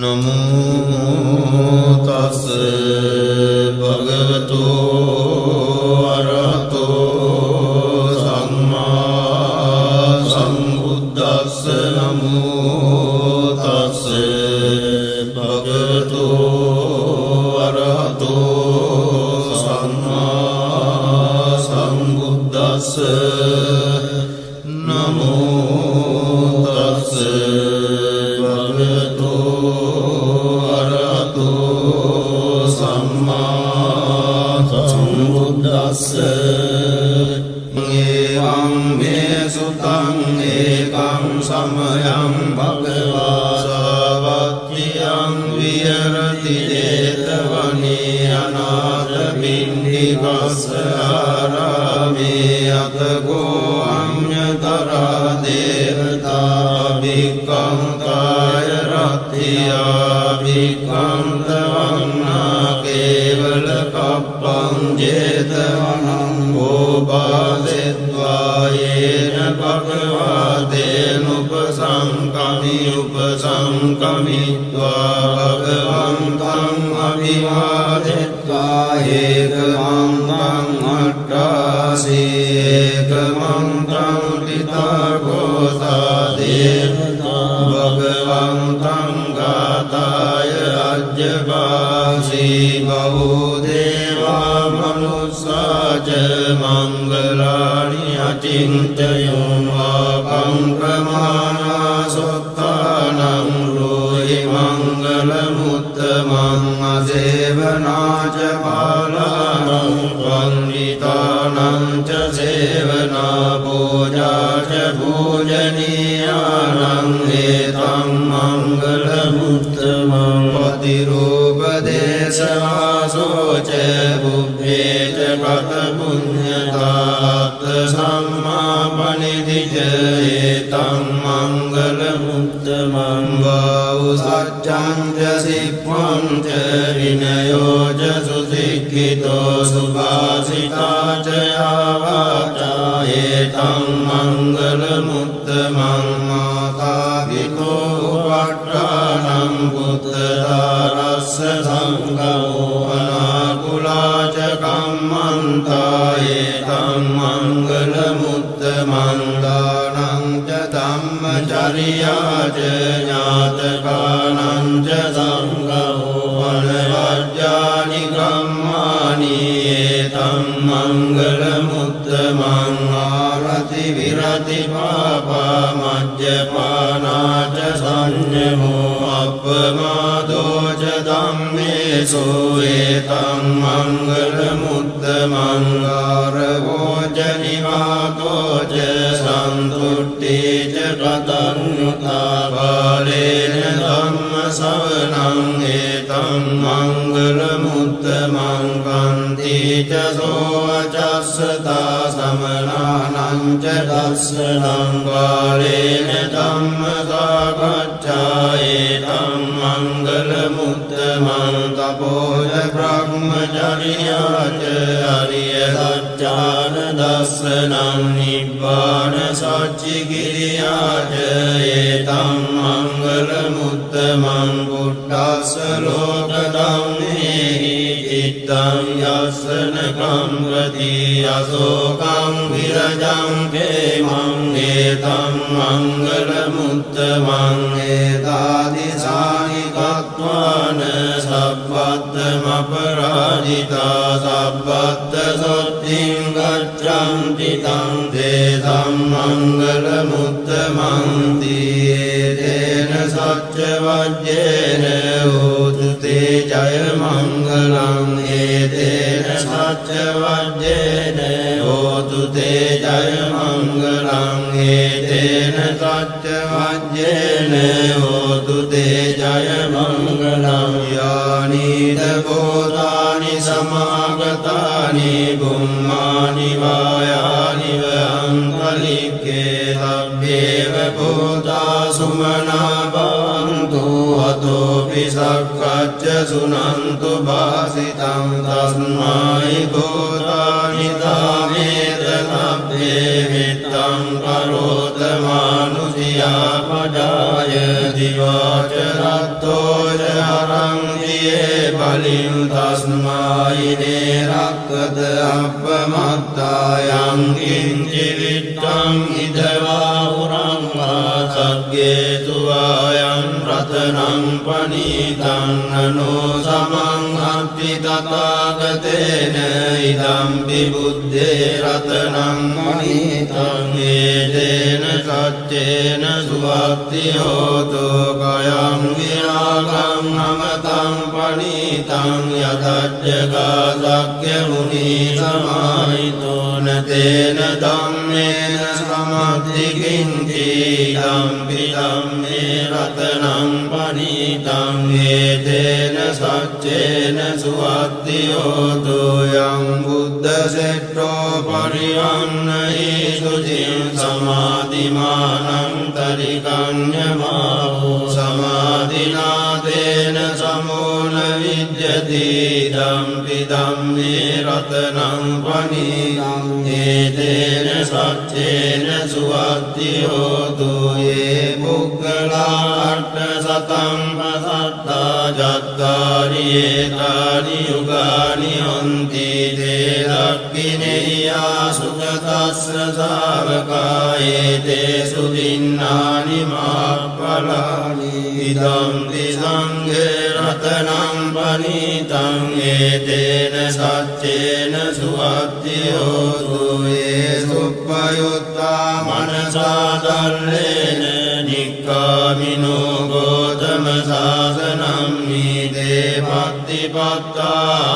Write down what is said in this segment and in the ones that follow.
नमो तस् भगवतो अरहतो सम्मा सम्बुद्धस्स नमो तस् भगवतो अरहतो सम्मा सम्बुद्धस्स नमो तस् भगवतो अरहतो सम्मा सम्बुद्धस्स एवं मे सुतं एकं समयं भगवा सावत्र्यं विहरति जेतवने अनाथपिण्डिकस्य आरामे अतको अन्यतरा देवता विकंताय रत्या विकंतवन्ना केवल कप्पं जेतवनं गोपादित्वा येन भगवतेनुपसंकमित्वा भगवन्तं अभिवादित्वा एकमन्त्रं अट्टासि एकमन्त्रं पितृगोता देवता भगवन्तं गाताय अज्यपासि बहुदेवा मनुष्या च मङ्गलानि अचिन्तयन्वापं प्रमाणा सुत्तानं ब्रूहि मङ्गलमुत्तमम् असेवना च बालानां पण्डितानां च सेवना पूजा च पूजनीयानां एतं मङ्गलमुत्तमम् पतिरूपदेशवासो च बुद्धे च कथपुण्यतात् सम्मापनिधि च एतं मङ्गलमुत्तमं बहुसज्जं च शिक्वं च विनयो च सुशिक्षितो सुभाषिता च आवाचा एतं मङ्गलमुत्तमं मातापितो पट्टानं पुत्रदारस्य सङ्गमो अनाकुला च कम्मन्ता एतं मङ्गलमुत्तमं दानं च धम्मचर्या च ज्ञातकानां च सङ्गमो अनवर्ज्यानि कर्माणि एतं मङ्गलमुत्तमं आरति विरति पापा मद्यपाना च संयमो अपमादो च धम्मेषु एतं मङ्गलमुत्तमं गारवो च निवातो च सन्तुष्टि च कृतज्ञता बालेन धम्मश्रवणं एतं मङ्गलमुत्तमं कान्ति च सोऽवचस्सता समनानं च दर्शनं बालेन धम्मसागच्छा एतं मङ्गलमुत्तमं तपो च ब्रह्मचर्या च हरियसच्चानदर्शनं निब्बाणसच्चिक्रिया च एतं मङ्गलमुत्तमं बुद्धस्य लोकधम्मेहि चित्तं यस्नकं प्रति अशोकं विरजं क्षेमं एतं मङ्गलमुत्तमं एतादृशानि कृत्वान सब्बद्धमपराजिता सब्बद्धशुद्धिं गच्छन्ति तं तेषां मङ्गलमुत्तमं तेन सत्यवज्रेण होतु ते जयमङ्गलम् एतेन सत्यवज्रेण होतु ते जयमङ्गलम् एतेन सत्यवज्रेण होतु ते जयमङ्गलम् यानि भूतानि समागतानि भूमानि वायानि वहन्तलिके तव्येव भूता सुमना भवन्तु हतोऽपि सक्कच्च शृण्वन्तु भासितं तस्मै भूतानि तामेत तव्ये वित्तं करोत मानुषिया पदाय दिवाच रत्तो බලින් තස්මායිනේ රක්කත අප්පමත්තායං කිංචි විත්තං ඉදවා උරංවා සග්ගේතු වායං රතනං පනීතං නනෝ සමං අත්ති තථාගතේන ඉදම්පි බුද්දේ රතනං පනීතං ඒතේන සච්චේන සුවත්ති හෝතු කයං විරාගං නමතං පනීතං යතච්චගා සක්්‍ය මුනි සමාහිතෝන තේන ධම්මේන සමද්දි කිංචි ධම්පි ධම්මේ රතනං පනීතං ඒතේන සච්චේන සුවත්ති හෝතු යං බුද්ධ සෙට්ඨෝ පරිවන්නහි සුචින් සමාධිමානං තරිකඤ්ඤමාවෝ සමාධිනාතේන සමෝන විජ්ජති ධම්පි ධම්මේ රතනං පනීතං ඒතේන සච්චේන සුවත්ති හෝතු යේ පුග්ගලා අට්ඨ සතං පසත්තා ජත්තාරි ඒතානි යුගානි හොන්ති තේ දක්ඛිනේයා සුගතස්ස ශාවකා ඒතේසු දින්නානි මාප්පලානි ඉදම්පි සංඝේ රතනං පනීතං ඒතේන සච්චේන සුවත්ති හෝතු යේ සුප්පයුත්තා මනසා දල්ලේන නික්ඛාමිනෝ ගෝතම සාසනං නීදේ පත්තිපත්තාමතං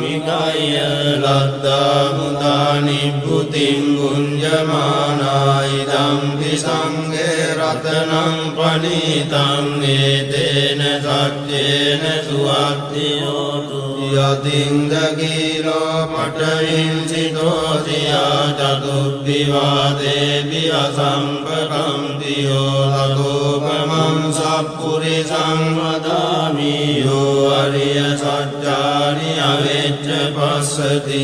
විකය්‍ය ලද්දා මුදා නිබ්බුතිං ගුඤ්ජමානා ඉදම්පි සංඝේ රතනං පනීතං ඒතේන සච්චේන සුවත්ති හෝතු යතින්ද කීලෝ පඨවින්සිතෝසියා චතුබ්බිවාදේපි අසම්පකම්තියෝ ලතෝපමං සප්පුරිසං වදාමි යෝ අරිය සත්‍යානි අවෙච්ච පස්සති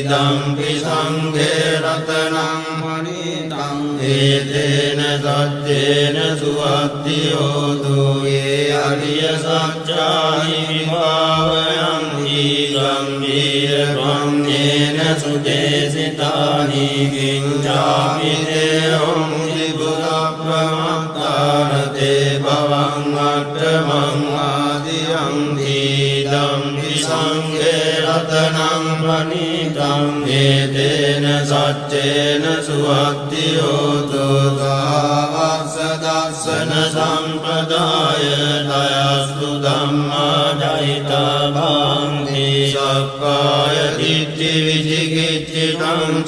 ධම්පි සංඝේ රතනං පනීතං ඒතේන සච්චේන සුවත්ති හෝතු යේ අරිය සත්‍යානි විභාවයං ගම්භීරවන්නේන සුදේසිතානි කිංචාපි දේහොං ත්‍රිපුරප්‍රමත්තානතේ භවං අට්ඨමං ආදියං ධම්පි සංඝේ රතනං පනීතං ඒතේන සච්චේන සුවත්ති හෝතු සාවස්ස දස්සන සම්පදාය දයස්තු ධම්මා ජහිතා භාන්ති සක්කාය දිට්ඨි විචිකිච්ඡිතං ච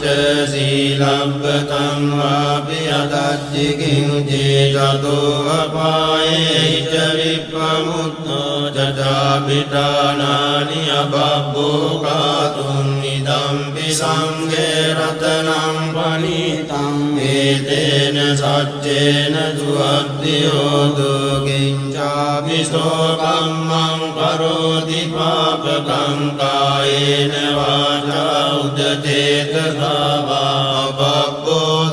සීලබ්බතං වාපි අදච්චි කිංචි චතෝ අපායේ ච විප්පමුත්තෝ චතාපිඨානානි අබබ්බෝ කාතුං ඉදම්පි සංඝේ රතනං පනීතං ඒතේන සච්චේන සුවත්ති හෝතු කිංචාපි සෝකම්මං කරෝති පාපකං කායේන වාචා උදචේතසා වා බබ්බෝ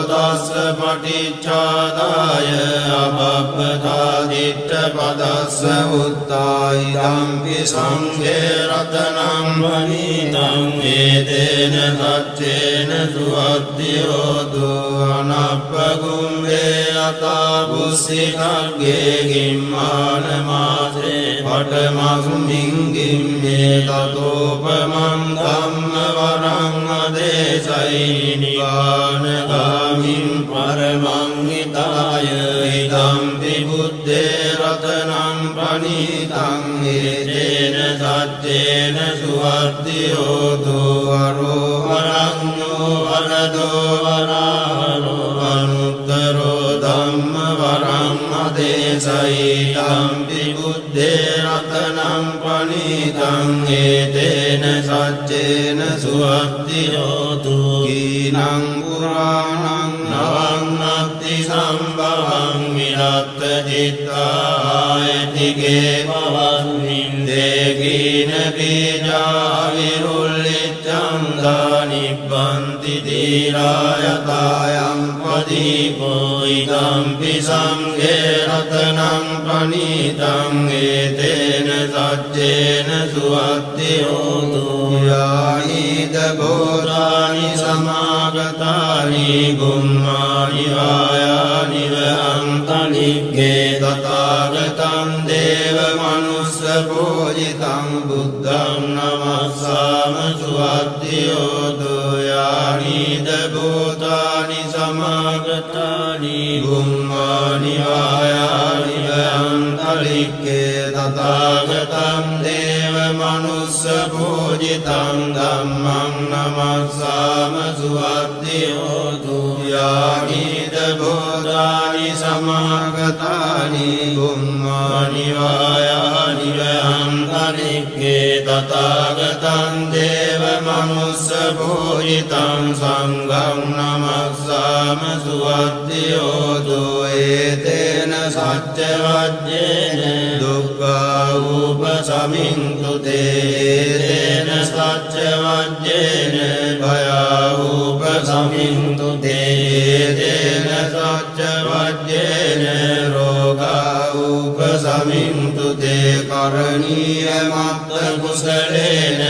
තස්ස පටිච්චාදාය අබබ්බතා දිට්ඨ පදස්ස උත්තායි ධම්පි සංඝේ රතනං පනීතං ඒතේන සච්චේන සුවත්ති හෝතු අනප්පගුම්භේ අතා බුස්සිකග්ගේ ගිම්මාන මාසේ පඨමස්මින් ගිම්මේ තතෝපමං ධම්ම වරං අදේශයි නිවානගාමින් පරමං හිතාය ඉදම්පි බුද්දේ රතනං පනීතං ඒතේන සච්චේන සුවත්ති හෝතු අරෝහරඤ්ඤෝ වරදෝ වරාහරෝ අනුත්තරෝ ධම්ම වරං අදේශයි ධම්පි බුද්දේ රතනං පනීතං ඒතේන සච්චේන සුවත්ති හෝතු කීනං පුරාණං නවං නත්ති සම්භවං විරත්ත චිත්තායතිගේ භවස්මින්දේ කීන බීජා විරුල්ලිච්ඡං දානිබ්බන්ති දීරායතායං දීපෝ ඉදම්පි සංඝේ රතනං පනිතං ඒතේන සච්චේන සුවත්ති හෝතු යානිද බෝධානි සමාගතානි ගුම්මානි වායානි වහන්තනික්ගේ තථාගතං දේව මනුස්ස පූජිතං බුද්ධං නමස්සාම සුවත්ති හෝතු යානිද බෝධානි සමාගතානි ගුම්මානි වායානි වහන්තනික්ගේ තථාගතං දේව මනුස්ස පූජිතං ධම්මං නමස්සාම සුවත්ති හෝතු යානිද බෝධානි සමාගතානි ගුම්මානි වායානි වහන්තනික්ගේ තථාගතං දේව මනුස්ස පූජිතං සංඝං නමස්සාම සුවත්ති හෝතු ඒතේන සච්ච වජ්ජේන දුක්ඛා උපසමින්තු තේන සච්ච වජ්ජේන භයා උපසමින්තු තේන සච්ච වජ්ජේන රෝගා උපසමින්තු තේ කරණීය මත්ත කුසලේන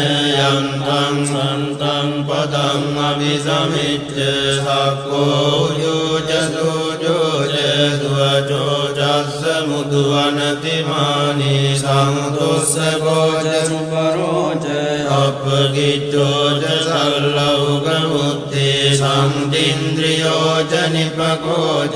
යන්තං සන්තං පදං අபிසමිච්ඡ සක්ඛෝ යෝච සෝජෝච සුවචෝ චස්ස මුදුවනති මානි සමුදොස්ස භෝජ සුපරෝච අපගිච්ඡෝච සල්ලෞක මුත්තේ සම්දින්ද්‍රියෝච නිපකෝච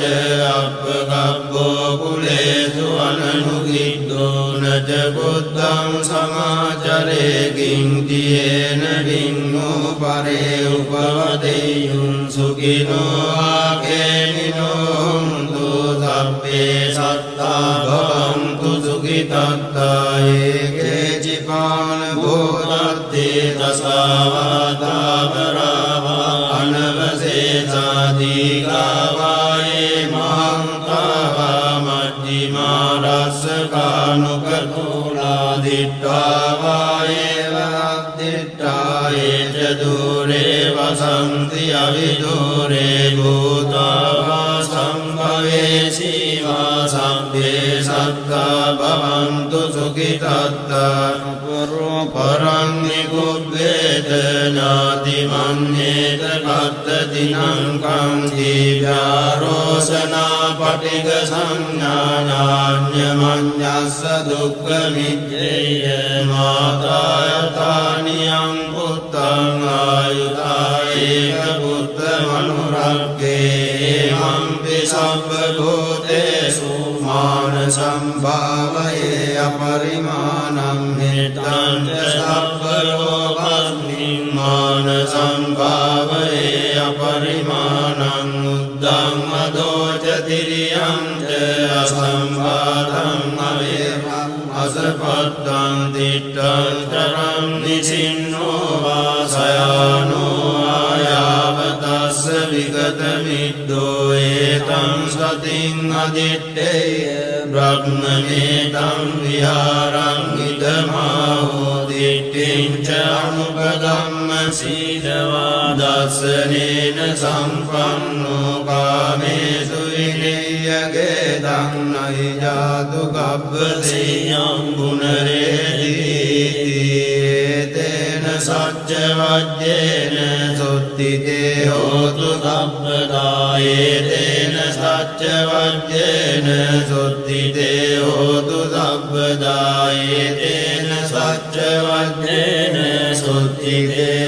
අපගබ්බෝ කුලේසු අනනුගිද්දෝ නච බුද්ධං සමාචරේ කිංතියේන ඩින්නෝ පරේ උපවදෙයුන් සුඛිනෝ ආකේනිනෝ හුන්තු සබ්බේ සත්තා භවන්තු සුඛිතත්තා ඒකේ චිපාන භූතත්තේ තසාවාදාවරාවා අනවසේසාදීගාවායේ මහන්තාවා මජ්ජිමා රස්සකානුකතෝලා දිට්ඨාවායේ වද්දිට්ඨායේ ච දූරේ වසන්ති අවිදූරේ භූතාවා සම්භවේසීවා සම්භේ සත්තා භවන්තු සුඛිතත්තා පරං නිකුබ්බේත ඥාති මන්නේත කත්තතිනං කං දීඝාරෝසනා පටිග සංඥානාඤ්ඤමඤ්ඤස්ස දුක්ඛ මිච්ඡේය මාතායතානියං පුත්තං ආයුතායේක පුත්ත මනුරග්ගේ මම්පි සබ්බ භූතේසු මාන සම්භාවයේ අපරිමාණං හිතං සබ්බ ලෝකස්මින් මාන සම්භාවයේ අපරිමාණං උද්දං අදෝච තිරියං ච අසම්භාතං අවේවං අසපත්තං දිට්ඨං තරං නිසින්නෝ වාසයානෝ ආයාවතස්ස විගත මිද්දෝ ඒතං සතින් අදිත්තේය බ්‍රහ්මනේතං විහාරං ඉදමාහෝ දිට්ඨිං ච අනුපදම්ම සීදවා දස්සනේන සම්පන්නෝ කාමේසු විනය්‍යගේ දන්නයි ජාතු කබ්බසේයං පුනරේදීති තේන සච්ච වජ්ජේන සුත්තිතේ හෝතු සබ්බදායේ තේන සච්ච වජ්ජේන සුත්තිතේ හෝතු සබ්බදායේ තේන සච්ච වජ්ජේන සුත්තිතේ